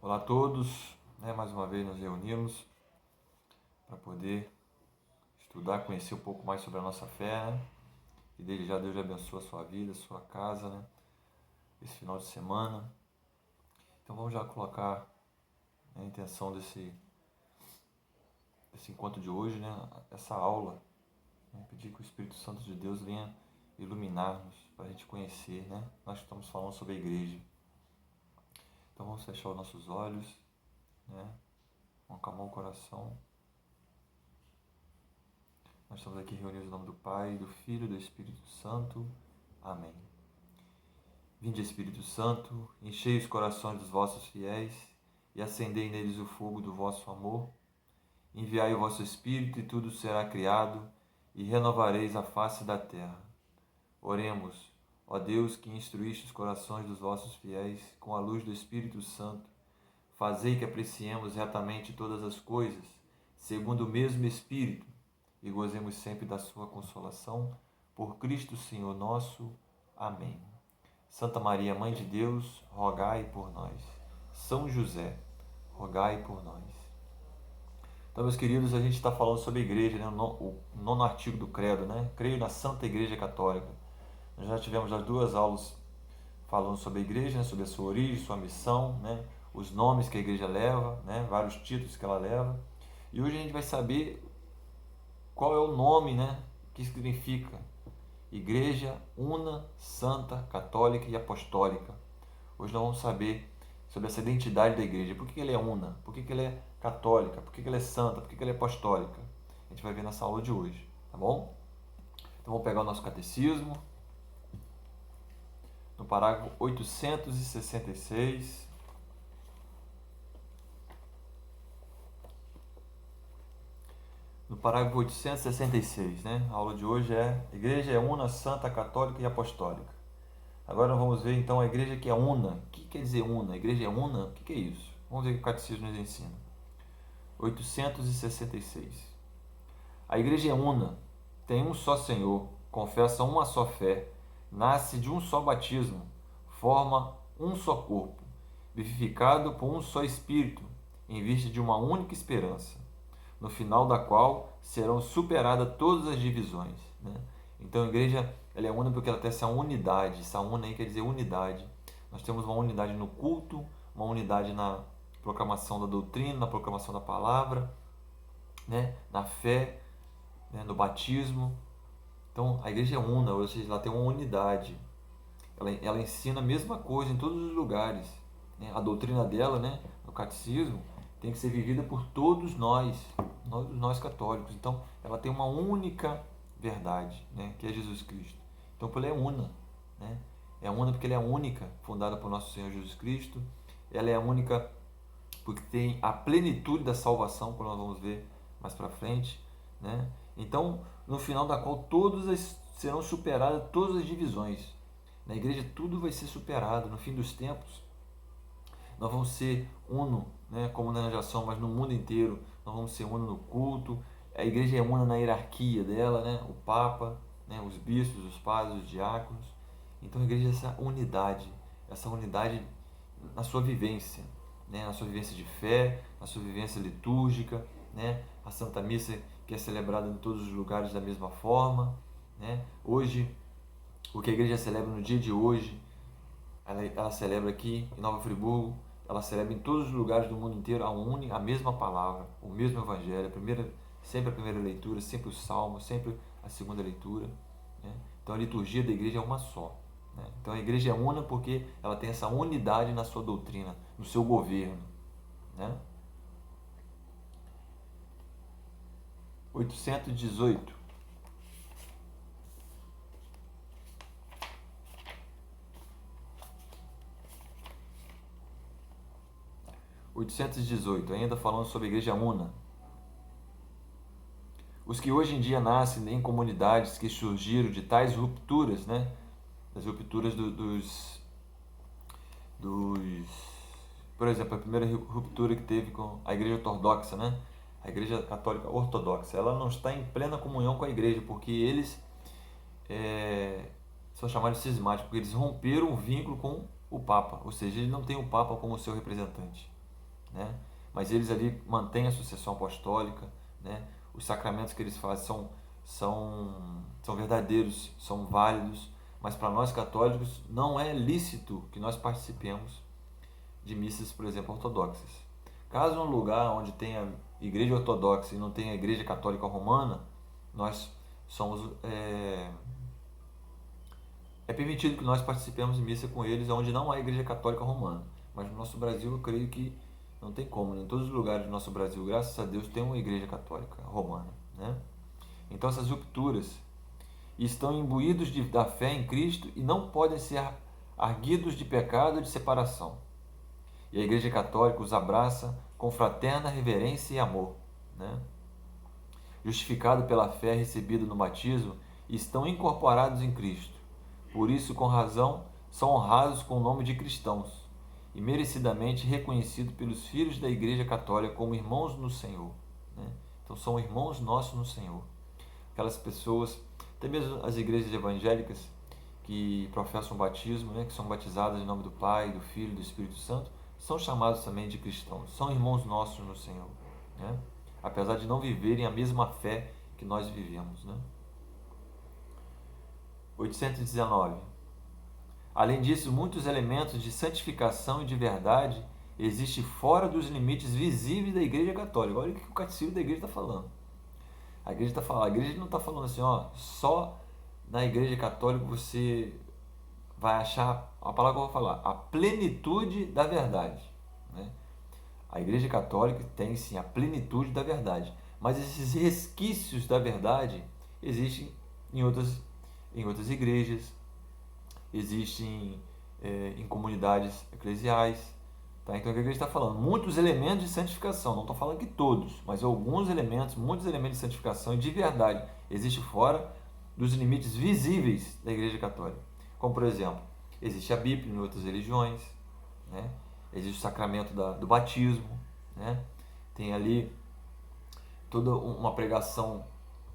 Olá a todos, mais uma vez nos reunimos para poder estudar, conhecer um pouco mais sobre a nossa fé, E desde já Deus abençoe a sua vida, a sua casa, esse final de semana. Então vamos já colocar a intenção desse encontro de hoje, Essa aula, Pedir que o Espírito Santo de Deus venha iluminar-nos para a gente conhecer, Nós estamos falando sobre a igreja. Então vamos fechar os nossos olhos, Vamos acalmar o coração. Nós estamos aqui reunidos em nome do Pai, do Filho e do Espírito Santo. Amém. Vinde, Espírito Santo, enchei os corações dos vossos fiéis e acendei neles o fogo do vosso amor. Enviai o vosso Espírito e tudo será criado e renovareis a face da terra. Oremos, ó Deus, que instruíste os corações dos vossos fiéis com a luz do Espírito Santo. Fazei que apreciemos retamente todas as coisas, segundo o mesmo Espírito, e gozemos sempre da sua consolação, por Cristo Senhor nosso. Amém. Santa Maria, Mãe de Deus, rogai por nós. São José, rogai por nós. Então, meus queridos, a gente está falando sobre a igreja, o nono artigo do credo, Creio na Santa Igreja Católica. Nós já tivemos as duas aulas falando sobre a igreja, sobre a sua origem, sua missão, os nomes que a igreja leva, vários títulos que ela leva. E hoje a gente vai saber qual é o nome, que significa Igreja Una, Santa, Católica e Apostólica. Hoje nós vamos saber sobre essa identidade da igreja. Por que ela é una? Por que ela é católica? Por que ela é santa? Por que ela é apostólica? A gente vai ver nessa aula de hoje, tá bom? Então vamos pegar o nosso catecismo. No parágrafo 866... No parágrafo 866, A aula de hoje é Igreja é una, santa, católica e apostólica. Agora nós vamos ver então a igreja que é una. O que quer dizer una? A igreja é una? O que é isso? Vamos ver o que o catecismo nos ensina. 866. A igreja é una, tem um só Senhor, confessa uma só fé, nasce de um só batismo, forma um só corpo, vivificado por um só Espírito, em vista de uma única esperança, no final da qual serão superadas todas as divisões. Então a igreja ela é una porque ela tem essa unidade. Essa una aí quer dizer unidade. Nós temos uma unidade no culto, uma unidade na proclamação da doutrina, na proclamação da palavra, na fé, no batismo. Então a igreja é una, ou seja, ela tem uma unidade. Ela ensina a mesma coisa em todos os lugares. A doutrina dela, no catecismo, tem que ser vivida por todos nós católicos. Então, ela tem uma única verdade, que é Jesus Cristo. Então, ela é una, É una porque ela é única, fundada por nosso Senhor Jesus Cristo. Ela é única porque tem a plenitude da salvação, como nós vamos ver mais para frente, Então, no final da qual serão superadas todas as divisões. Na igreja tudo vai ser superado. No fim dos tempos, nós vamos ser uno, como nós já somos, mas no mundo inteiro nós vamos ser uno no culto. A igreja é una na hierarquia dela, o Papa, os bispos, os padres, os diáconos. Então a igreja é essa unidade na sua vivência, na sua vivência de fé, na sua vivência litúrgica, a Santa Missa que é celebrada em todos os lugares da mesma forma. Hoje, o que a igreja celebra no dia de hoje, ela celebra aqui em Nova Friburgo, ela celebra em todos os lugares do mundo inteiro a mesma palavra, o mesmo evangelho, sempre a primeira leitura, sempre o salmo, sempre a segunda leitura. Então a liturgia da igreja é uma só. Então a igreja é una porque ela tem essa unidade na sua doutrina, no seu governo. 818. 818, ainda falando sobre a igreja una. Os que hoje em dia nascem em comunidades que surgiram de tais rupturas, das rupturas por exemplo, a primeira ruptura que teve com a igreja ortodoxa, a igreja católica ortodoxa, ela não está em plena comunhão com a igreja, porque eles são chamados de cismáticos, porque eles romperam o vínculo com o Papa, ou seja, ele não tem o Papa como seu representante. né? Mas eles ali mantêm a sucessão apostólica, né? Os sacramentos que eles fazem são verdadeiros, são válidos, mas para nós católicos não é lícito que nós participemos de missas, por exemplo, ortodoxas. Caso um lugar onde tenha igreja ortodoxa e não tenha igreja católica romana, nós somos é permitido que nós participemos de missa com eles onde não há igreja católica romana. Mas no nosso Brasil eu creio que não tem como. Em todos os lugares do nosso Brasil, graças a Deus, tem uma igreja católica romana, né? Então essas rupturas estão imbuídos da fé em Cristo e não podem ser arguidos de pecado e de separação. E a Igreja Católica os abraça com fraterna reverência e amor, né? Justificado pela fé recebida no batismo, estão incorporados em Cristo. Por isso, com razão, são honrados com o nome de cristãos e merecidamente reconhecidos pelos filhos da Igreja Católica como irmãos no Senhor, né? Então são irmãos nossos no Senhor. Aquelas pessoas, até mesmo as igrejas evangélicas que professam o batismo, né, que são batizadas em nome do Pai, do Filho e do Espírito Santo, são chamados também de cristãos, são irmãos nossos no Senhor, né? Apesar de não viverem a mesma fé que nós vivemos, né? 819. Além disso, muitos elementos de santificação e de verdade existem fora dos limites visíveis da Igreja Católica. Olha o que o catecismo da Igreja está falando. A Igreja não está falando assim, ó, só na Igreja Católica você vai achar, a palavra que eu vou falar, a plenitude da verdade, né? A Igreja Católica tem sim a plenitude da verdade, mas esses resquícios da verdade existem em outras igrejas, existem em comunidades eclesiais, tá? Então a Igreja está falando muitos elementos de santificação, não estou falando que todos, mas alguns elementos, muitos elementos de santificação e de verdade existem fora dos limites visíveis da Igreja Católica. Como, por exemplo, existe a Bíblia em outras religiões, né? Existe o sacramento do batismo, né? Tem ali toda uma pregação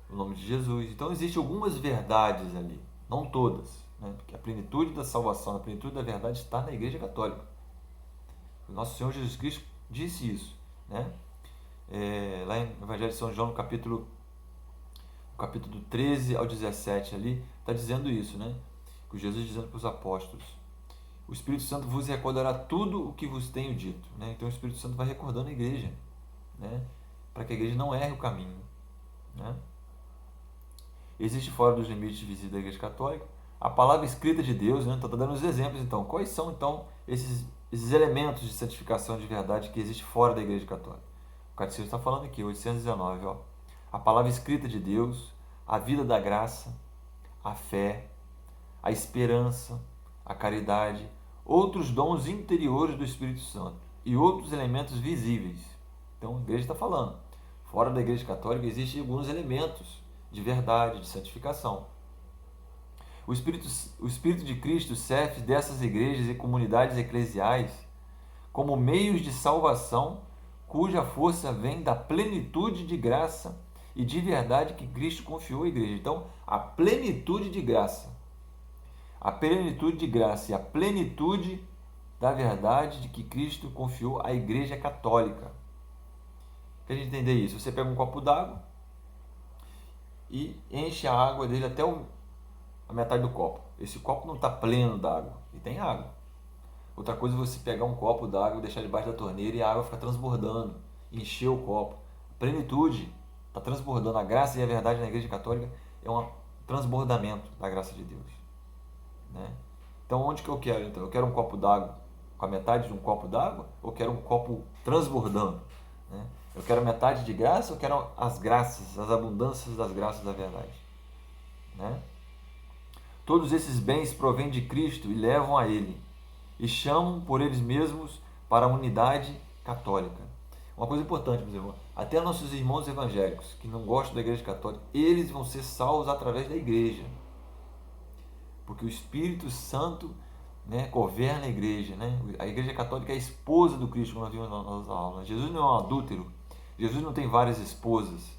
no nome de Jesus. Então, existem algumas verdades ali, não todas, né? Porque a plenitude da salvação, a plenitude da verdade está na Igreja Católica. O nosso Senhor Jesus Cristo disse isso, né? Lá em Evangelho de São João, no capítulo 13 ao 17 ali, está dizendo isso, né? Que Jesus dizendo para os apóstolos: o Espírito Santo vos recordará tudo o que vos tenho dito, né? Então o Espírito Santo vai recordando a igreja, né? Para que a igreja não erre o caminho, né? Existe fora dos limites visíveis da Igreja Católica a palavra escrita de Deus, né? Então está dando os exemplos, então. Quais são, então, esses elementos de santificação de verdade que existe fora da Igreja Católica? O Catecismo está falando aqui, 819, ó. A palavra escrita de Deus, a vida da graça, a fé, a esperança, a caridade, outros dons interiores do Espírito Santo e outros elementos visíveis. Então a igreja está falando, fora da Igreja Católica existem alguns elementos de verdade, de santificação. O Espírito de Cristo serve dessas igrejas e comunidades eclesiais como meios de salvação, cuja força vem da plenitude de graça e de verdade que Cristo confiou à igreja. Então, a plenitude de graça e a plenitude da verdade de que Cristo confiou à Igreja Católica. Para a gente entender isso, você pega um copo d'água e enche a água dele até a metade do copo. Esse copo não está pleno d'água, e tem água. Outra coisa é você pegar um copo d'água e deixar debaixo da torneira e a água fica transbordando, encher o copo. A plenitude está transbordando. A graça e a verdade na Igreja Católica é um transbordamento da graça de Deus, né? Então onde que eu quero? Então, eu quero um copo d'água com a metade de um copo d'água ou quero um copo transbordando, né? Eu quero metade de graça ou quero as graças, as abundâncias das graças da verdade, né? Todos esses bens provêm de Cristo e levam a Ele e chamam por eles mesmos para a unidade católica. Uma coisa importante, meus irmãos, até nossos irmãos evangélicos que não gostam da Igreja Católica, eles vão ser salvos através da Igreja, porque o Espírito Santo, né, governa a igreja, né? A Igreja Católica é a esposa do Cristo, como nós vimos nas aulas. Jesus não é um adúltero, Jesus não tem várias esposas,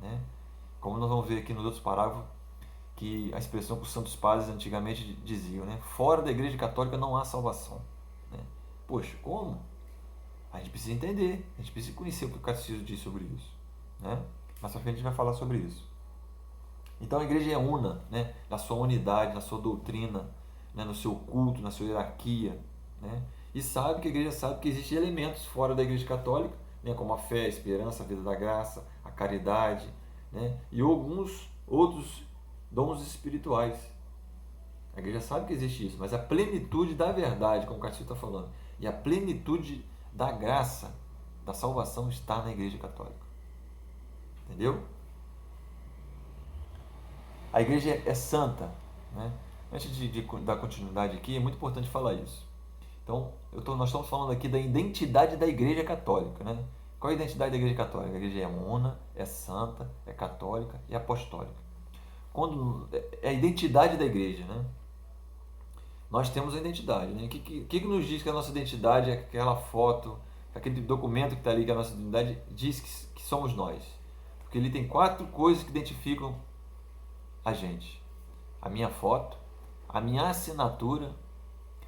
né? Como nós vamos ver aqui nos outros parágrafos, que a expressão que os santos padres antigamente diziam, né? Fora da Igreja Católica não há salvação, né? Poxa, como? A gente precisa entender, a gente precisa conhecer o que o catecismo diz sobre isso, né? Mais pra frente a gente vai falar sobre isso. Então a igreja é una, né? Na sua unidade, na sua doutrina, né? No seu culto, na sua hierarquia, né? E sabe que a igreja sabe que existem elementos fora da igreja católica, né? Como a fé, a esperança, a vida da graça, a caridade, né? E alguns outros dons espirituais. A igreja sabe que existe isso, mas a plenitude da verdade, como o Catecismo está falando, e a plenitude da graça, da salvação está na igreja católica. Entendeu? A igreja é santa, né? Antes de dar continuidade aqui, é muito importante falar isso. Então, nós estamos falando aqui da identidade da igreja católica, né? Qual é a identidade da igreja católica? A igreja é una, é santa, é católica e apostólica. É a identidade da igreja, né? Nós temos a identidade, né? O que nos diz que a nossa identidade é aquela foto, aquele documento que está ali, que a nossa identidade diz que somos nós? Porque ele tem 4 coisas que identificam a gente: a minha foto, a minha assinatura,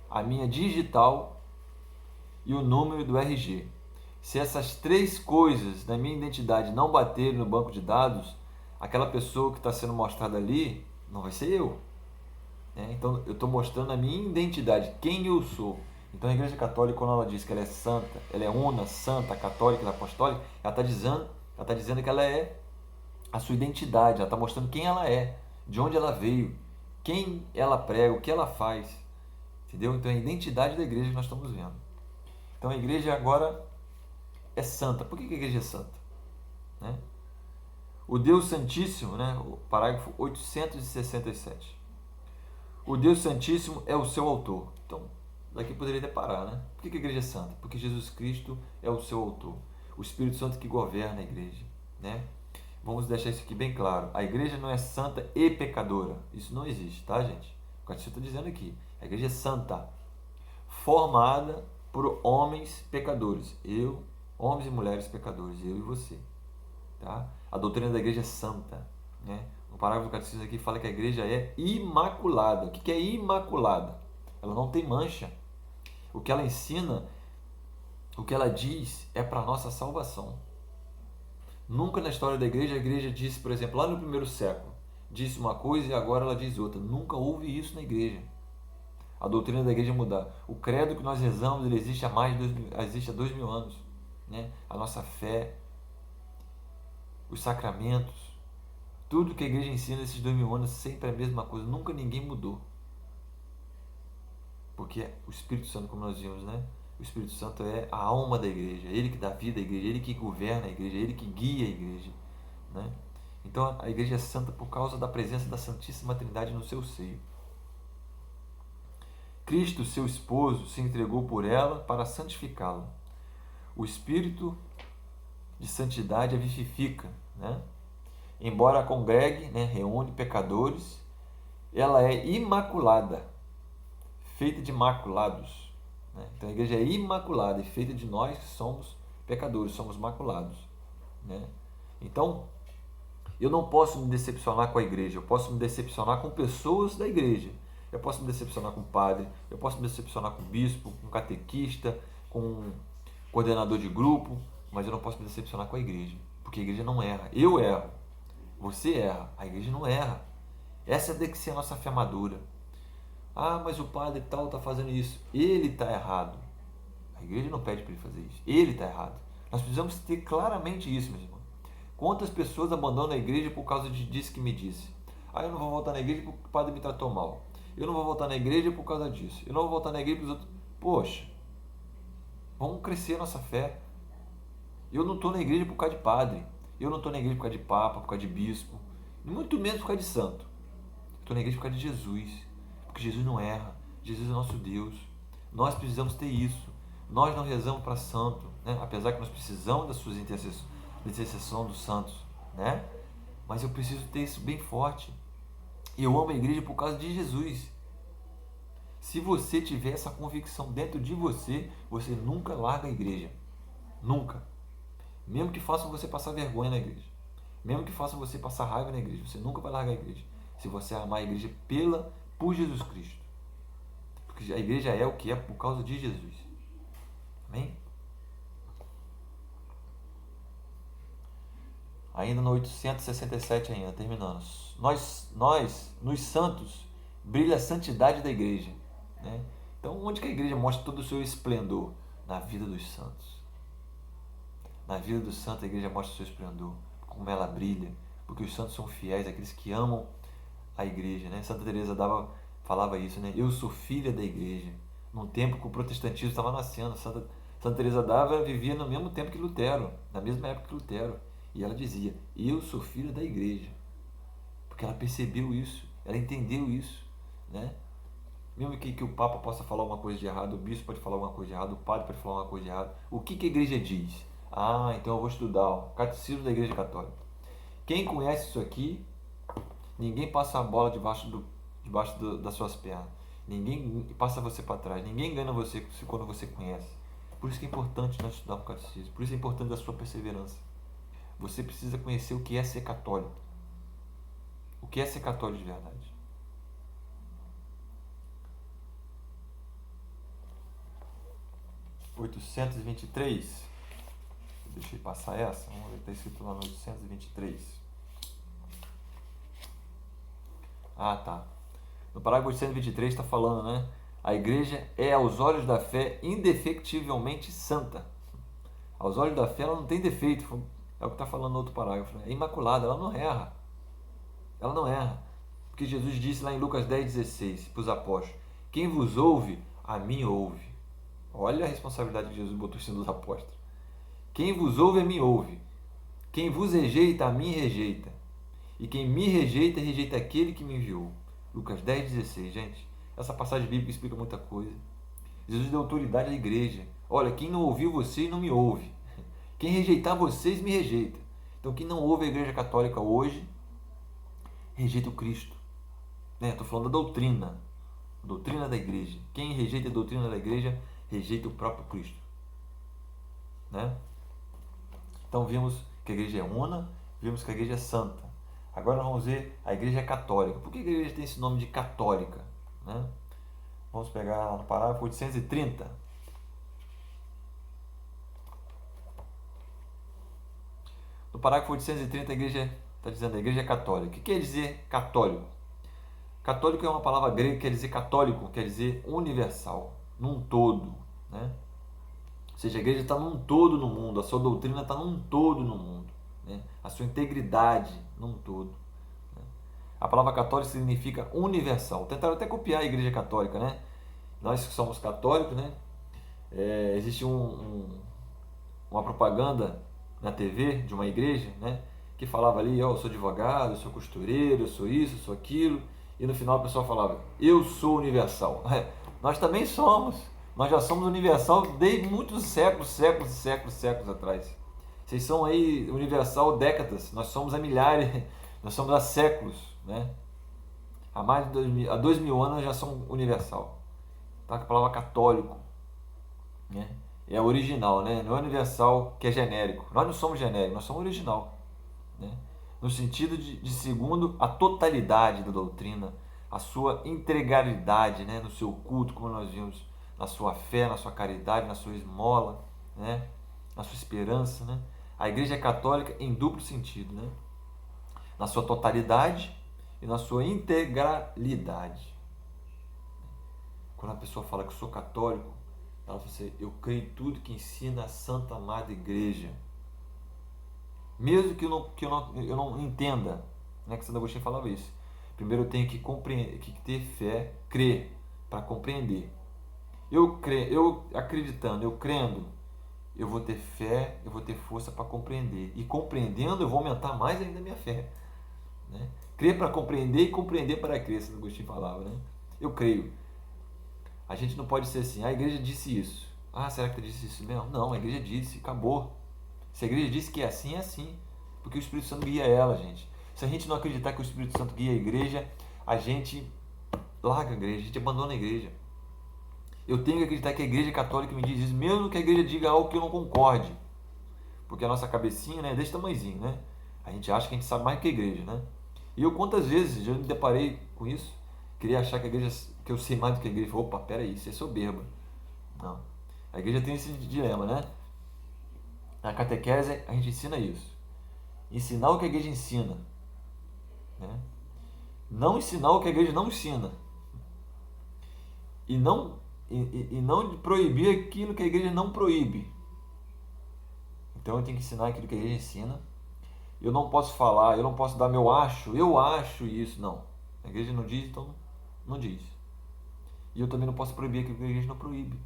a minha digital e o número do RG. Se essas 3 coisas da minha identidade não baterem no banco de dados, aquela pessoa que está sendo mostrada ali não vai ser eu. Então eu estou mostrando a minha identidade, quem eu sou. Então a Igreja Católica, quando ela diz que ela é santa, ela é una, santa, católica e apostólica, ela está dizendo que ela é a sua identidade, ela está mostrando quem ela é, de onde ela veio, quem ela prega, o que ela faz. Entendeu? Então é a identidade da igreja que nós estamos vendo. Então a igreja agora é santa. Por que a igreja é santa? Né? O Deus Santíssimo, né? O parágrafo 867. O Deus Santíssimo é o seu autor. Então, daqui poderia até parar, né? Por que a igreja é santa? Porque Jesus Cristo é o seu autor. O Espírito Santo que governa a igreja, né? Vamos deixar isso aqui bem claro. A igreja não é santa e pecadora. Isso não existe, tá, gente? O que eu estou dizendo aqui. A igreja é santa, formada por homens pecadores. Homens e mulheres pecadores, eu e você. Tá? A doutrina da igreja é santa, né? O parágrafo do catecismo aqui fala que a igreja é imaculada. O que é imaculada? Ela não tem mancha. O que ela ensina, o que ela diz é para a nossa salvação. Nunca na história da igreja a igreja disse, por exemplo, lá no primeiro século, disse uma coisa e agora ela diz outra. Nunca houve isso na igreja. A doutrina da igreja é mudar. O credo que nós rezamos, ele existe há mais de 2.000 anos. Né? A nossa fé, os sacramentos, tudo que a igreja ensina nesses 2.000 anos sempre é a mesma coisa. Nunca ninguém mudou. Porque o Espírito Santo, como nós vimos, né? O Espírito Santo é a alma da igreja, ele que dá vida à igreja, ele que governa a igreja, ele que guia a igreja, né? Então a igreja é santa por causa da presença da Santíssima Trindade no seu seio. Cristo, seu esposo, se entregou por ela para santificá-la. O Espírito de santidade a vivifica, né? Embora a congregue, né, reúne pecadores, ela é imaculada, feita de maculados. Né? Então a igreja é imaculada e feita de nós que somos pecadores, somos maculados. Né? Então, eu não posso me decepcionar com a igreja, eu posso me decepcionar com pessoas da igreja. Eu posso me decepcionar com o padre, eu posso me decepcionar com o bispo, com o catequista, com o coordenador de grupo, mas eu não posso me decepcionar com a igreja, porque a igreja não erra. Eu erro, você erra, a igreja não erra. Essa tem que ser a nossa fé madura. Ah, mas o padre tal está fazendo isso. Ele está errado. A igreja não pede para ele fazer isso. Ele está errado. Nós precisamos ter claramente isso, meus irmãos. Quantas pessoas abandonam a igreja por causa de disse que me disse? Ah, eu não vou voltar na igreja porque o padre me tratou mal. Eu não vou voltar na igreja por causa disso. Eu não vou voltar na igreja porque os outros... Poxa, vamos crescer a nossa fé. Eu não estou na igreja por causa de padre. Eu não estou na igreja por causa de papa, por causa de bispo. Muito menos por causa de santo. Estou na igreja por causa de Jesus. Porque Jesus não erra. Jesus é nosso Deus. Nós precisamos ter isso. Nós não rezamos para santo, né? Apesar que nós precisamos das suas intercessão dos santos, né? Mas eu preciso ter isso bem forte. E eu amo a igreja por causa de Jesus. Se você tiver essa convicção dentro de você, você nunca larga a igreja. Nunca. Mesmo que façam você passar vergonha na igreja. Mesmo que façam você passar raiva na igreja. Você nunca vai largar a igreja. Se você amar a igreja por Jesus Cristo. Porque a igreja é o que é por causa de Jesus. Amém? ainda no 867 ainda, terminando. Nos santos, brilha a santidade da igreja, né? Então, onde que a igreja mostra todo o seu esplendor? Na vida dos santos. Na vida dos santos, a igreja mostra o seu esplendor, como ela brilha, porque os santos são fiéis, aqueles que amam a igreja, né? Santa Teresa falava isso, né? Eu sou filha da igreja. Num tempo que o protestantismo estava nascendo, Santa Teresa vivia no mesmo tempo que Lutero, na mesma época que Lutero, e ela dizia: eu sou filha da igreja, porque ela percebeu isso, ela entendeu isso, né? Mesmo que o Papa possa falar uma coisa de errado, o bispo pode falar uma coisa de errado, o padre pode falar uma coisa de errado. O que a igreja diz? Ah, então eu vou estudar o Catecismo da Igreja Católica. Quem conhece isso aqui, ninguém passa a bola debaixo das suas pernas. Ninguém passa você para trás. Ninguém engana você quando você conhece. Por isso que é importante nós estudar o catecismo. Por isso é importante a sua perseverança. Você precisa conhecer o que é ser católico. O que é ser católico de verdade. (823). Deixa eu passar essa. Vamos ver o que está escrito lá no 823. Ah, tá. No parágrafo 823 está falando, né? A igreja é, aos olhos da fé, indefectivelmente santa. Aos olhos da fé, ela não tem defeito. É o que está falando no outro parágrafo. Né? É imaculada, ela não erra. Ela não erra. Porque Jesus disse lá em Lucas 10,16 para os apóstolos: quem vos ouve, a mim ouve. Olha a responsabilidade que Jesus botou em cima dos apóstolos. Quem vos ouve, a mim ouve. Quem vos rejeita, a mim rejeita. E quem me rejeita, rejeita aquele que me enviou. Lucas 10,16, gente. Essa passagem bíblica explica muita coisa. Jesus deu autoridade à igreja. Olha, quem não ouviu vocês não me ouve. Quem rejeitar vocês me rejeita. Então quem não ouve a igreja católica hoje, rejeita o Cristo. Estou falando da doutrina. A doutrina da igreja. Quem rejeita a doutrina da igreja, rejeita o próprio Cristo. Né? Então vimos que a igreja é una, vimos que a igreja é santa. Agora nós vamos ver a igreja católica. Por que a igreja tem esse nome de católica? Né? Vamos pegar no parágrafo 830. No parágrafo 830 a igreja está dizendo: a igreja é católica. O que quer dizer católico? Católico é uma palavra grega que quer dizer católico, quer dizer universal, num todo. Né? Ou seja, a igreja está num todo no mundo, a sua doutrina está num todo no mundo. Né? A sua integridade num todo. Né? A palavra católica significa universal. Tentaram até copiar a igreja católica, né? Nós que somos católicos, né? Existe uma propaganda na TV de uma igreja, né? Que falava ali: eu sou advogado, eu sou costureiro, eu sou isso, eu sou aquilo. E no final o pessoal falava: eu sou universal. Nós também somos. Nós já somos universal desde muitos séculos atrás. Vocês são aí universal décadas, nós somos há milhares, nós somos há séculos, né? Há mais de 2.000 anos já somos universal. Tá? Com a palavra católico, né? É original, né? Não é universal que é genérico. Nós não somos genéricos, nós somos original, né? No sentido de segundo a totalidade da doutrina, a sua integralidade, né? No seu culto, como nós vimos, na sua fé, na sua caridade, na sua esmola, né? Na sua esperança, né? A igreja é católica em duplo sentido, né? Na sua totalidade e na sua integralidade. Quando a pessoa fala que eu sou católico, ela fala assim: eu creio em tudo que ensina a Santa Amada Igreja. Mesmo que eu não entenda, né? Que Santo Agostinho falava isso. Primeiro eu tenho que compreender, que ter fé, crer, para compreender. Eu acreditando, eu crendo, eu vou ter fé, eu vou ter força para compreender. E compreendendo, eu vou aumentar mais ainda a minha fé. Né? Crer para compreender e compreender para crer, Santo Agostinho falava. Né? Eu creio. A gente não pode ser assim: a igreja disse isso. Ah, será que disse isso mesmo? Não, a igreja disse, acabou. Se a igreja disse que é assim. Porque o Espírito Santo guia ela, gente. Se a gente não acreditar que o Espírito Santo guia a igreja, a gente larga a igreja, a gente abandona a igreja. Eu tenho que acreditar que a igreja católica me diz isso, mesmo que a igreja diga algo que eu não concorde. Porque a nossa cabecinha, né, é desse tamanhozinho, né? A gente acha que a gente sabe mais que a igreja, né? E eu quantas vezes já me deparei com isso, queria achar que a igreja, que eu sei mais do que a igreja. Opa, peraí, isso é soberba. Não. A igreja tem esse dilema, né? Na catequese a gente ensina isso. Ensinar o que a igreja ensina, né? Não ensinar o que a igreja não ensina. E não proibir aquilo que a igreja não proíbe. Então eu tenho que ensinar aquilo que a igreja ensina. Eu não posso falar, eu não posso dar meu acho, eu acho isso. Não. A igreja não diz, então não diz. E eu também não posso proibir aquilo que a igreja não proíbe.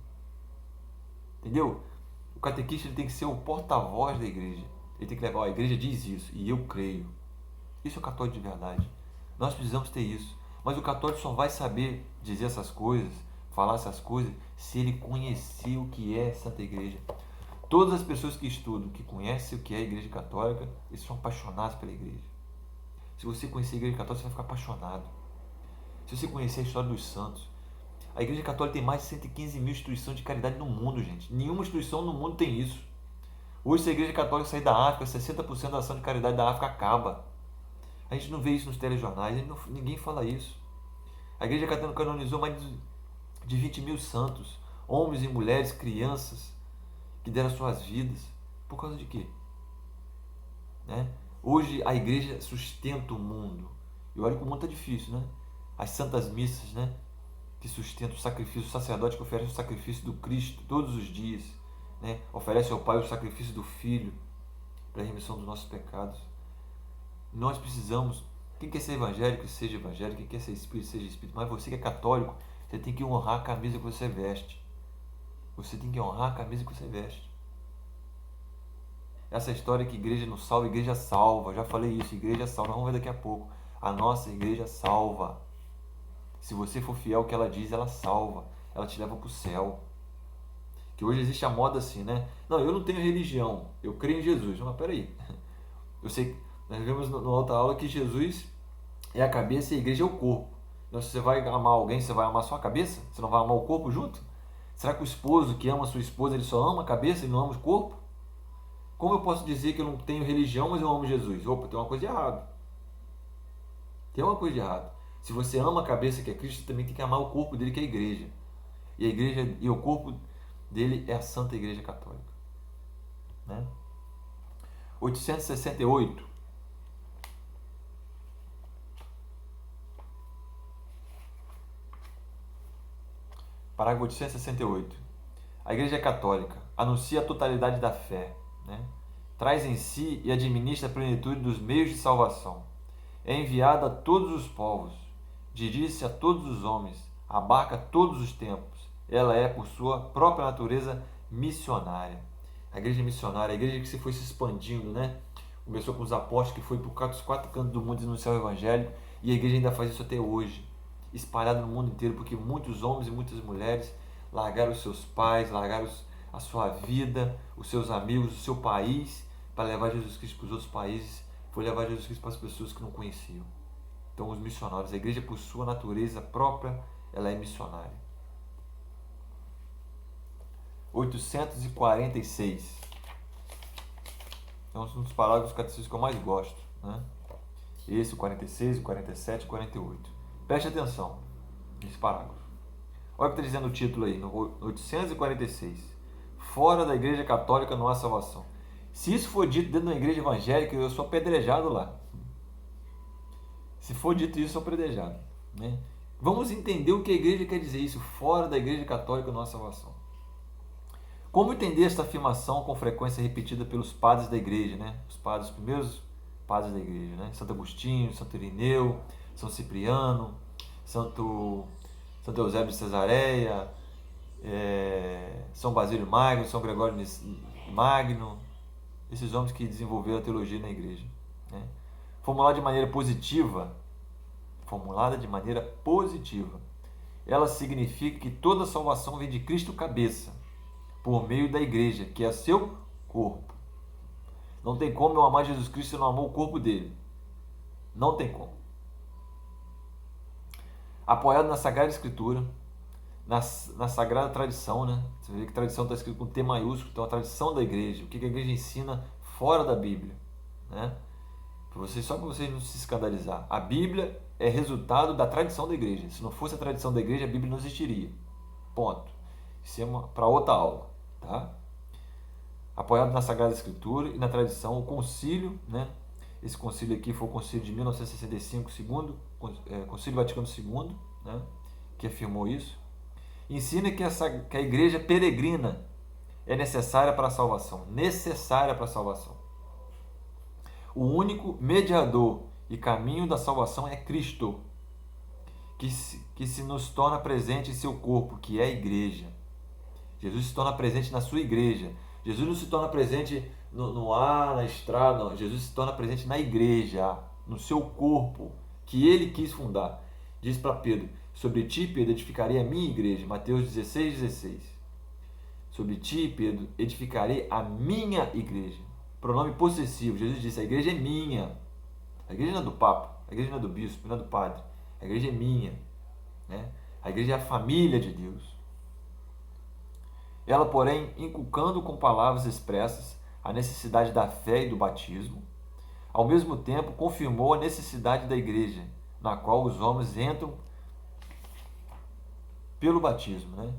Entendeu? O catequista ele tem que ser o porta-voz da igreja. Ele tem que levar, a igreja diz isso, e eu creio. Isso é o católico de verdade. Nós precisamos ter isso. Mas o católico só vai saber dizer essas coisas, falar essas coisas, se ele conhecer o que é Santa Igreja. Todas as pessoas que estudam, que conhecem o que é a Igreja Católica, eles são apaixonados pela Igreja. Se você conhecer a Igreja Católica, você vai ficar apaixonado. Se você conhecer a história dos santos, a Igreja Católica tem mais de 115 mil instituições de caridade no mundo, gente. Nenhuma instituição no mundo tem isso. Hoje, se a Igreja Católica sair da África, 60% da ação de caridade da África acaba. A gente não vê isso nos telejornais, ninguém fala isso. A Igreja Católica canonizou mais de 20 mil santos, homens e mulheres, crianças, que deram suas vidas. Por causa de quê? Né? Hoje a igreja sustenta o mundo. E olha que o mundo está difícil, né? As santas missas, né? Que sustentam o sacrifício, o sacerdote que oferece o sacrifício do Cristo todos os dias, né? Oferece ao Pai o sacrifício do Filho para a remissão dos nossos pecados. Nós precisamos, quem quer ser evangélico, seja evangélico, quem quer ser espírita, seja espírita, mas você que é católico, você tem que honrar a camisa que você veste. Você tem que honrar a camisa que você veste. Essa história que igreja não salva, igreja salva. Já falei isso, igreja salva. Nós vamos ver daqui a pouco. A nossa igreja salva. Se você for fiel ao que ela diz, ela salva. Ela te leva para o céu. Que hoje existe a moda assim, né? Não, eu não tenho religião. Eu creio em Jesus. Mas peraí. Eu sei, nós vimos na outra aula que Jesus é a cabeça e a igreja é o corpo. Então, se você vai amar alguém, você vai amar só a cabeça? Você não vai amar o corpo junto? Será que o esposo que ama a sua esposa, ele só ama a cabeça e não ama o corpo? Como eu posso dizer que eu não tenho religião, mas eu amo Jesus? Opa, tem uma coisa de errado. Tem uma coisa de errado. Se você ama a cabeça que é Cristo, você também tem que amar o corpo dele, que é a igreja. E a igreja e o corpo dele é a Santa Igreja Católica. Né? 868. Parágrafo 868. A Igreja Católica anuncia a totalidade da fé, né? Traz em si e administra a plenitude dos meios de salvação. É enviada a todos os povos, dirige-se a todos os homens, abarca todos os tempos. Ela é, por sua própria natureza, missionária. A igreja missionária, a igreja que se foi se expandindo, né? Começou com os apóstolos, que foi por os quatro cantos do mundo denunciar o evangelho, e a igreja ainda faz isso até hoje, espalhada no mundo inteiro, porque muitos homens e muitas mulheres largaram os seus pais, largaram a sua vida, os seus amigos, o seu país, para levar Jesus Cristo para os outros países, foi levar Jesus Cristo para as pessoas que não conheciam. Então, os missionários, a igreja, por sua natureza própria, ela é missionária. 846. É um dos parágrafos catecismos que eu mais gosto, né? Esse, o 46, o 47 e o 48. Preste atenção nesse parágrafo. Olha o que está dizendo o título aí, no 846. Fora da igreja católica não há salvação. Se isso for dito dentro de uma igreja evangélica, eu sou apedrejado lá. Se for dito isso, eu sou apedrejado, né? Vamos entender o que a igreja quer dizer isso. Fora da igreja católica não há salvação. Como entender esta afirmação com frequência repetida pelos padres da igreja, né? Os primeiros padres da igreja, né? Santo Agostinho, Santo Irineu, São Cipriano, Santo Eusébio de Cesareia, São Basílio Magno, São Gregório Magno, esses homens que desenvolveram a teologia na igreja, né? Formulada de maneira positiva, ela significa que toda salvação vem de Cristo cabeça, por meio da igreja, que é seu corpo. Não tem como eu amar Jesus Cristo se eu não amar o corpo dele. Não tem como. Apoiado na Sagrada Escritura, na Sagrada Tradição, né? Você vê que tradição está escrito com T maiúsculo, então a tradição da igreja, o que a igreja ensina fora da Bíblia, né? Só para vocês não se escandalizar. A Bíblia é resultado da tradição da igreja. Se não fosse a tradição da igreja, a Bíblia não existiria. Ponto. Isso é para outra aula, tá? Apoiado na Sagrada Escritura e na tradição, o concílio, né, Esse concílio aqui foi o concílio de 1965, Concílio Vaticano II, né, que afirmou isso. Ensina que a igreja peregrina é necessária para a salvação. Necessária para a salvação. O único mediador e caminho da salvação é Cristo, que se nos torna presente em seu corpo, que é a igreja. Jesus se torna presente na sua igreja. Jesus não se torna presente no ar, na estrada, não. Jesus se torna presente na igreja, no seu corpo, que ele quis fundar. Diz para Pedro: sobre ti, Pedro, edificarei a minha igreja. Mateus 16:16. Sobre ti, Pedro, edificarei a minha igreja. Pronome possessivo. Jesus disse: a igreja é minha. A igreja não é do Papa, a igreja não é do bispo, não é do padre. A igreja é minha. Né? A igreja é a família de Deus. Ela, porém, inculcando com palavras expressas a necessidade da fé e do batismo, ao mesmo tempo confirmou a necessidade da igreja, na qual os homens entram pelo batismo. Né?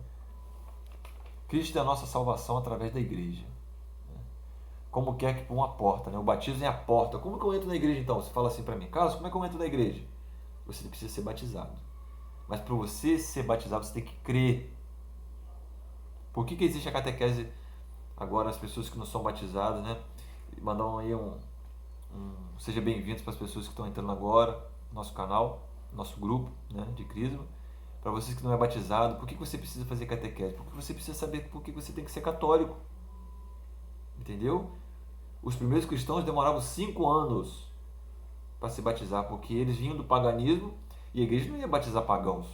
Cristo é a nossa salvação através da igreja. Como que é que por uma porta, né? O batismo é a porta. Como que eu entro na igreja então? Você fala assim para mim: Carlos, como é que eu entro na igreja? Você precisa ser batizado. Mas para você ser batizado, você tem que crer. Por que existe a catequese agora, as pessoas que não são batizadas, né? Mandam aí seja bem-vindos para as pessoas que estão entrando agora no nosso canal, nosso grupo, né, de Crisma. Para vocês que não é batizado, por que você precisa fazer catequese? Porque você precisa saber por que você tem que ser católico. Entendeu? Os primeiros cristãos demoravam 5 anos para se batizar, porque eles vinham do paganismo e a igreja não ia batizar pagãos.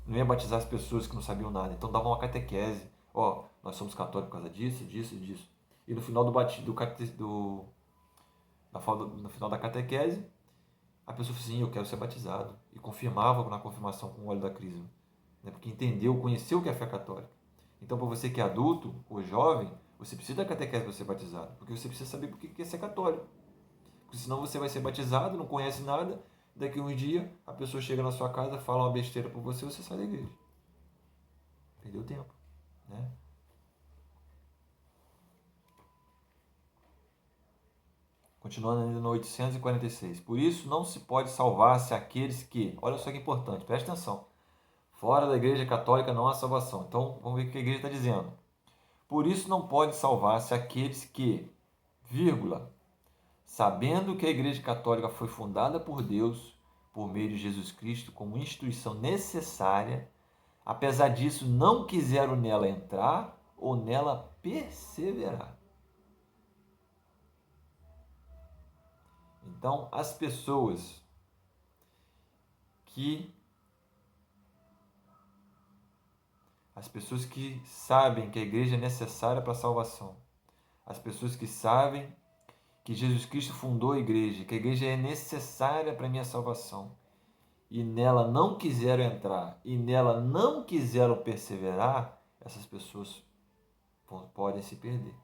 Não ia batizar as pessoas que não sabiam nada. Então dava uma catequese. Ó, nós somos católicos por causa disso, disso e disso. E no final no final da catequese, a pessoa falou assim: eu quero ser batizado. E confirmava na confirmação com o óleo da crisma. Né? Porque entendeu, conheceu o que é a fé católica. Então, para você que é adulto ou jovem, você precisa da catequese para ser batizado. Porque você precisa saber por que é ser católico. Porque senão você vai ser batizado, não conhece nada. Daqui a um dia, a pessoa chega na sua casa, fala uma besteira por você, você sai da igreja. Perdeu tempo. Né? Continuando ainda no 846. Por isso não se pode salvar-se aqueles que, olha só que importante, preste atenção, fora da igreja católica não há salvação. Então vamos ver o que a igreja está dizendo. Por isso não pode salvar-se aqueles que, vírgula, sabendo que a igreja católica foi fundada por Deus, por meio de Jesus Cristo, como instituição necessária, apesar disso não quiseram nela entrar ou nela perseverar. Então, as pessoas que sabem que a igreja é necessária para a salvação, as pessoas que sabem que Jesus Cristo fundou a igreja, que a igreja é necessária para a minha salvação, e nela não quiseram entrar, e nela não quiseram perseverar, essas pessoas podem se perder.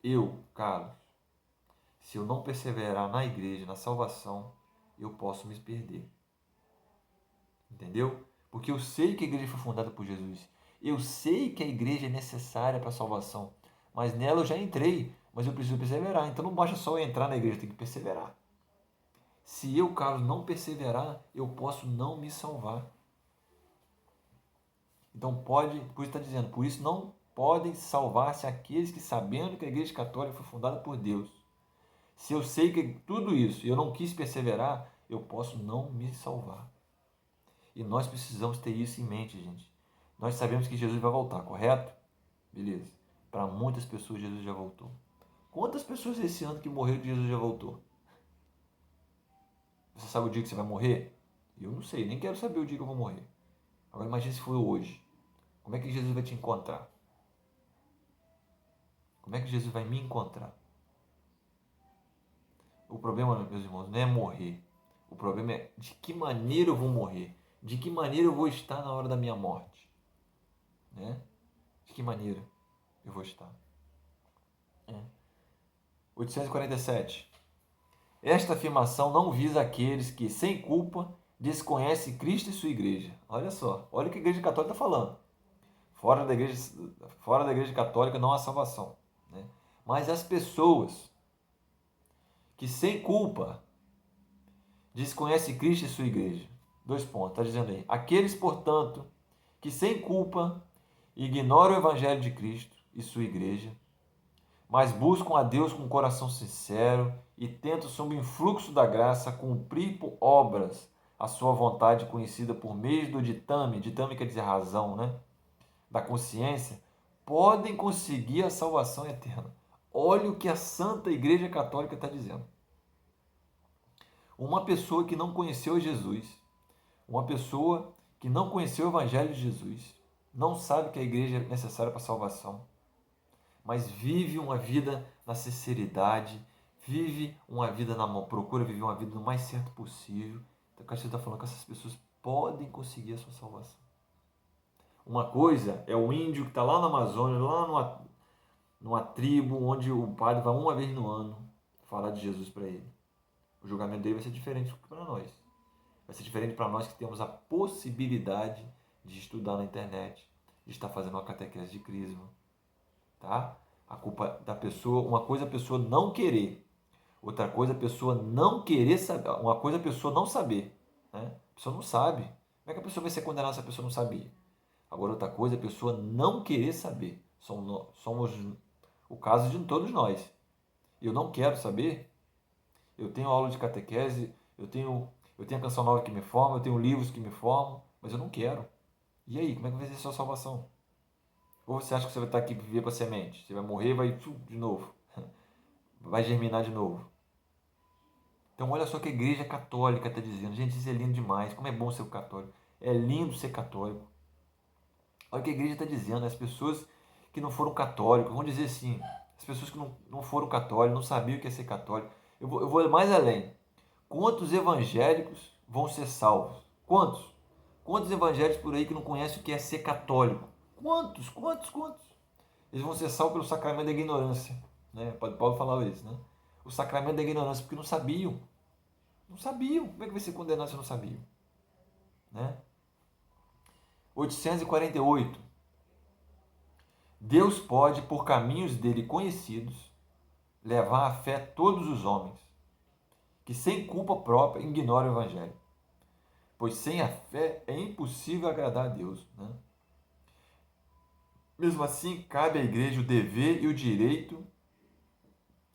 Eu, Carlos, se eu não perseverar na igreja, na salvação, eu posso me perder. Entendeu? Porque eu sei que a igreja foi fundada por Jesus. Eu sei que a igreja é necessária para a salvação. Mas nela eu já entrei, mas eu preciso perseverar. Então não basta só eu entrar na igreja, eu tenho que perseverar. Se eu, Carlos, não perseverar, eu posso não me salvar. Então por isso está dizendo, por isso não podem salvar-se aqueles que, sabendo que a igreja católica foi fundada por Deus. Se eu sei que tudo isso e eu não quis perseverar, eu posso não me salvar. E nós precisamos ter isso em mente, gente. Nós sabemos que Jesus vai voltar, correto? Beleza. Para muitas pessoas, Jesus já voltou. Quantas pessoas esse ano que morreram de Jesus já voltou? Você sabe o dia que você vai morrer? Eu não sei, nem quero saber o dia que eu vou morrer. Agora imagine se for hoje. Como é que Jesus vai te encontrar? Como é que Jesus vai me encontrar? O problema, meus irmãos, não é morrer. O problema é de que maneira eu vou morrer. De que maneira eu vou estar na hora da minha morte. Né? De que maneira eu vou estar. 847. Esta afirmação não visa aqueles que, sem culpa, desconhecem Cristo e sua igreja. Olha só, olha o que a igreja católica está falando. Fora da igreja católica não há salvação. Né? Mas as pessoas que sem culpa desconhece Cristo e sua igreja. 2 pontos, está dizendo aí. Aqueles, portanto, que sem culpa ignoram o evangelho de Cristo e sua igreja, mas buscam a Deus com um coração sincero e tentam, sob o influxo da graça, cumprir por obras a sua vontade conhecida por meio do ditame quer dizer razão, né? Da consciência, podem conseguir a salvação eterna. Olha o que a Santa Igreja Católica está dizendo. Uma pessoa que não conheceu Jesus, uma pessoa que não conheceu o Evangelho de Jesus, não sabe que a igreja é necessária para a salvação, mas vive uma vida na sinceridade, vive uma vida procura viver uma vida o mais certo possível. Então, o Cristo está falando que essas pessoas podem conseguir a sua salvação. Uma coisa é o índio que está lá na Amazônia, lá numa tribo, onde o padre vai uma vez no ano falar de Jesus para ele. O julgamento dele vai ser diferente do que para nós. Vai ser diferente para nós que temos a possibilidade de estudar na internet, de estar fazendo uma catequese de crisma. Tá? A culpa da pessoa, uma coisa é a pessoa não querer, outra coisa é a pessoa não querer saber, uma coisa é a pessoa não saber. Né? A pessoa não sabe. Como é que a pessoa vai ser condenada se a pessoa não sabia? Agora, outra coisa é a pessoa não querer saber. Somos o caso de todos nós. Eu não quero saber. Eu tenho aula de catequese, eu tenho a canção nova que me forma, eu tenho livros que me formam, mas eu não quero. E aí, como é que vai ser a sua salvação? Ou você acha que você vai estar aqui para viver para semente? Você vai morrer, vai de novo. Vai germinar de novo. Então olha só o que a igreja católica está dizendo. Gente, isso é lindo demais. Como é bom ser católico. É lindo ser católico. Olha o que a igreja está dizendo. As pessoas que não foram católicos, vamos dizer assim, as pessoas que não foram católicos, não sabiam o que é ser católico. Eu vou mais além. Quantos evangélicos vão ser salvos? Quantos? Quantos evangélicos por aí que não conhecem o que é ser católico? Quantos? Quantos? Quantos? Eles vão ser salvos pelo sacramento da ignorância. Né? Paulo falava isso, né? O sacramento da ignorância, porque não sabiam. Não sabiam. Como é que vai ser condenado se não sabiam? Né? 848. Deus pode, por caminhos dele conhecidos, levar à fé todos os homens, que sem culpa própria ignoram o Evangelho. Pois sem a fé é impossível agradar a Deus. Né? Mesmo assim, cabe à igreja o dever e o direito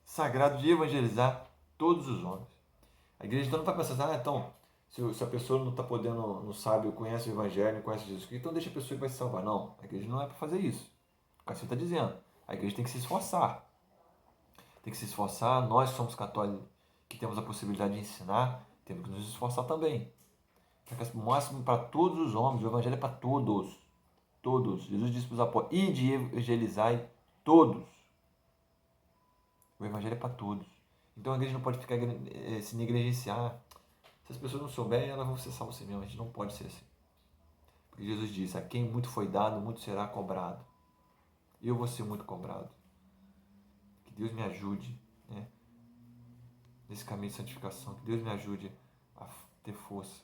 sagrado de evangelizar todos os homens. A igreja então não vai pensar, então, se a pessoa não está podendo, não sabe, conhece o Evangelho, não conhece Jesus Cristo, então deixa a pessoa que vai se salvar. Não, a igreja não é para fazer isso. O Cassio está dizendo. A igreja tem que se esforçar. Tem que se esforçar. Nós somos católicos que temos a possibilidade de ensinar, temos que nos esforçar também. O máximo para todos os homens, o Evangelho é para todos. Todos. Jesus disse para os apóstolos, ide evangelizai todos. O Evangelho é para todos. Então a igreja não pode ficar se negligenciar. Se as pessoas não souberem, elas vão ser salvas assim mesmo. A gente não pode ser assim. Porque Jesus diz, a quem muito foi dado, muito será cobrado. Eu vou ser muito cobrado. Que Deus me ajude, né, nesse caminho de santificação. Que Deus me ajude a ter força.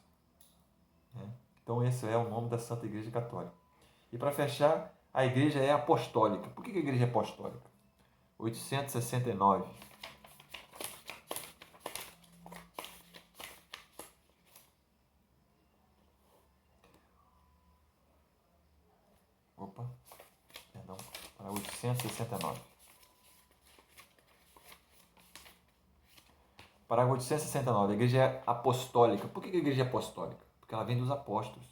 Né? Então esse é o nome da Santa Igreja Católica. E para fechar, a igreja é apostólica. Por que a igreja é apostólica? 869. Para 869. Parágrafo 869. A igreja é apostólica. Por que a igreja é apostólica? Porque ela vem dos apóstolos.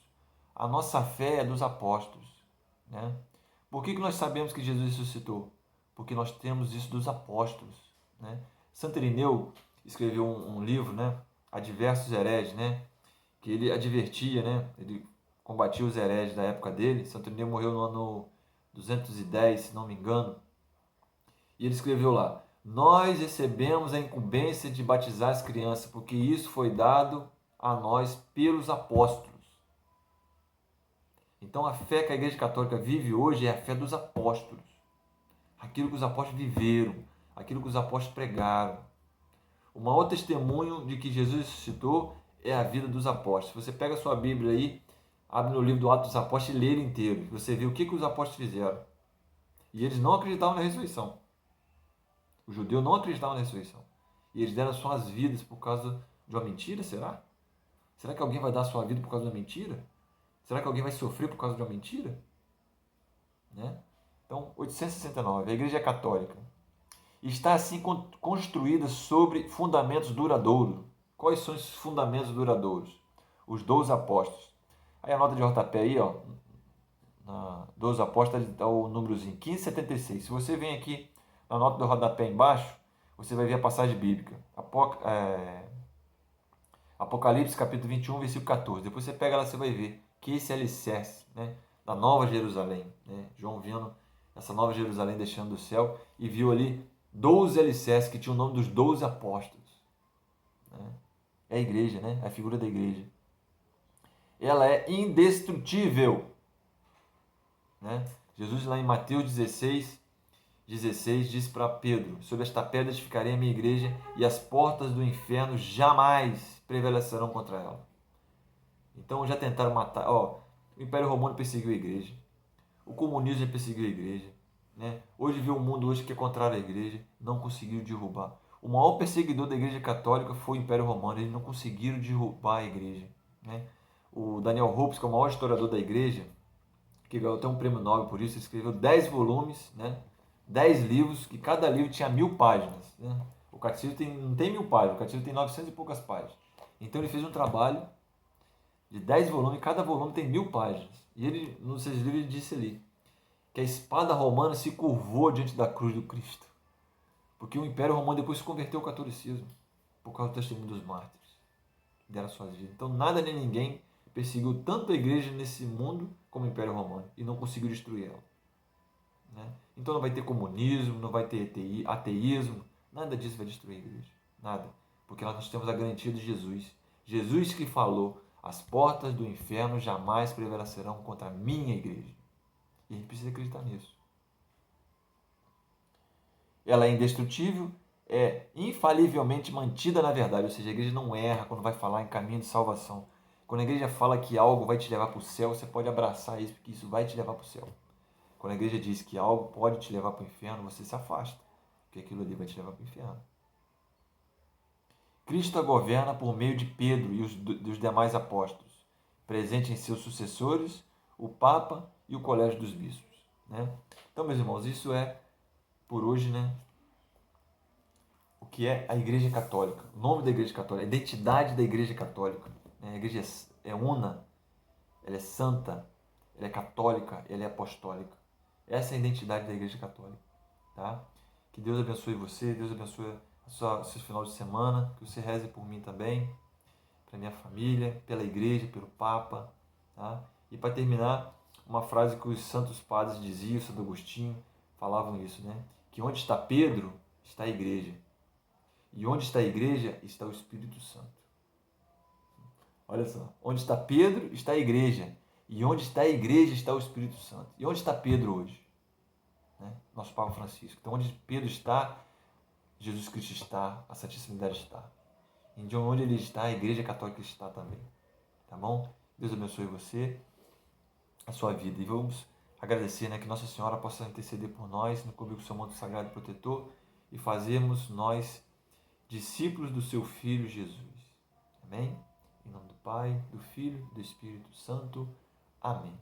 A nossa fé é dos apóstolos. Né? Por que nós sabemos que Jesus ressuscitou? Porque nós temos isso dos apóstolos. Né? Santo Irineu escreveu um livro, né, a diversos hereges, né, que ele advertia, né, ele combatia os hereges da época dele. Santo Irineu morreu no ano 210, se não me engano. E ele escreveu lá: nós recebemos a incumbência de batizar as crianças, porque isso foi dado a nós pelos apóstolos. Então a fé que a Igreja Católica vive hoje é a fé dos apóstolos. Aquilo que os apóstolos viveram, aquilo que os apóstolos pregaram. O maior testemunho de que Jesus ressuscitou é a vida dos apóstolos. Você pega a sua Bíblia aí, abre no livro do Atos dos Apóstolos e lê ele inteiro. Você vê o que os apóstolos fizeram. E eles não acreditavam na ressurreição. O judeu não acreditava na ressurreição. E e eles deram suas vidas por causa de uma mentira, será? Será que alguém vai dar sua vida por causa de uma mentira? Será que alguém vai sofrer por causa de uma mentira? Né? Então, 869, a Igreja Católica está assim construída sobre fundamentos duradouros. Quais são esses fundamentos duradouros? Os 12 apóstolos. Aí a nota de rodapé aí, ó, na 12 apóstolos está o númerozinho 1576. Se você vem aqui na nota do rodapé embaixo, você vai ver a passagem bíblica. Apocalipse capítulo 21, versículo 14. Depois você pega lá, você vai ver que esse alicerce, né, da Nova Jerusalém, né, João vendo essa Nova Jerusalém deixando do céu e viu ali 12 alicerces que tinham o nome dos 12 apóstolos. Né? É a igreja, né? É a figura da igreja. Ela é indestrutível. Né? Jesus lá em Mateus 16 diz para Pedro: sobre esta pedra edificarei a minha igreja e as portas do inferno jamais prevalecerão contra ela. Então já tentaram matar. Ó, o Império Romano perseguiu a igreja, o comunismo já perseguiu a igreja. Né? Hoje vê um mundo hoje que é contrário à igreja, não conseguiram derrubar. O maior perseguidor da igreja católica foi o Império Romano, eles não conseguiram derrubar a igreja. Né? O Daniel Hopes, que é o maior historiador da igreja, que ganhou até um prêmio Nobel por isso, escreveu 10 volumes, né? 10 livros, que cada livro tinha 1000 páginas. Né? O catecismo não tem 1000 páginas, o catecismo tem 900 e poucas páginas. Então ele fez um trabalho de 10 volumes, cada volume tem 1000 páginas. E ele, nos seus livros, ele disse ali que a espada romana se curvou diante da cruz do Cristo. Porque o Império Romano depois se converteu ao catolicismo, por causa do testemunho dos mártires, que deram suas vidas. Então nada nem ninguém perseguiu tanto a igreja nesse mundo como o Império Romano e não conseguiu destruir ela. Né? Então não vai ter comunismo, não vai ter ateísmo, nada disso vai destruir a igreja. Nada. Porque nós temos a garantia de Jesus. Jesus que falou: as portas do inferno jamais prevalecerão contra a minha igreja. E a gente precisa acreditar nisso. Ela é indestrutível, é infalivelmente mantida na verdade, ou seja, a igreja não erra quando vai falar em caminho de salvação. Quando a igreja fala que algo vai te levar para o céu, você pode abraçar isso, porque isso vai te levar para o céu. Quando a igreja diz que algo pode te levar para o inferno, você se afasta, porque aquilo ali vai te levar para o inferno. Cristo governa por meio de Pedro e dos demais apóstolos, presente em seus sucessores, o Papa e o Colégio dos Bispos. Né? Então, meus irmãos, isso é, por hoje, né, o que é a Igreja Católica, o nome da Igreja Católica, a identidade da Igreja Católica. Né? A Igreja é una, ela é santa, ela é católica, ela é apostólica. Essa é a identidade da Igreja Católica. Tá? Que Deus abençoe você, Deus abençoe seu final de semana, que você reze por mim também, para minha família, pela Igreja, pelo Papa. Tá? E para terminar, uma frase que os santos padres diziam, Santo Agostinho, falavam isso, né? Que onde está Pedro, está a Igreja. E onde está a Igreja, está o Espírito Santo. Olha só, onde está Pedro, está a Igreja. E onde está a Igreja, está o Espírito Santo. E onde está Pedro hoje? Né? Nosso Papa Francisco. Então, onde Pedro está, Jesus Cristo está, a Santíssima Trindade está. E de onde ele está, a Igreja Católica está também. Tá bom? Deus abençoe você, a sua vida. E vamos agradecer, né, que Nossa Senhora possa interceder por nós, no cobrir com o seu manto sagrado protetor e fazermos nós discípulos do seu Filho Jesus. Amém? Em nome do Pai, do Filho e do Espírito Santo. Amém.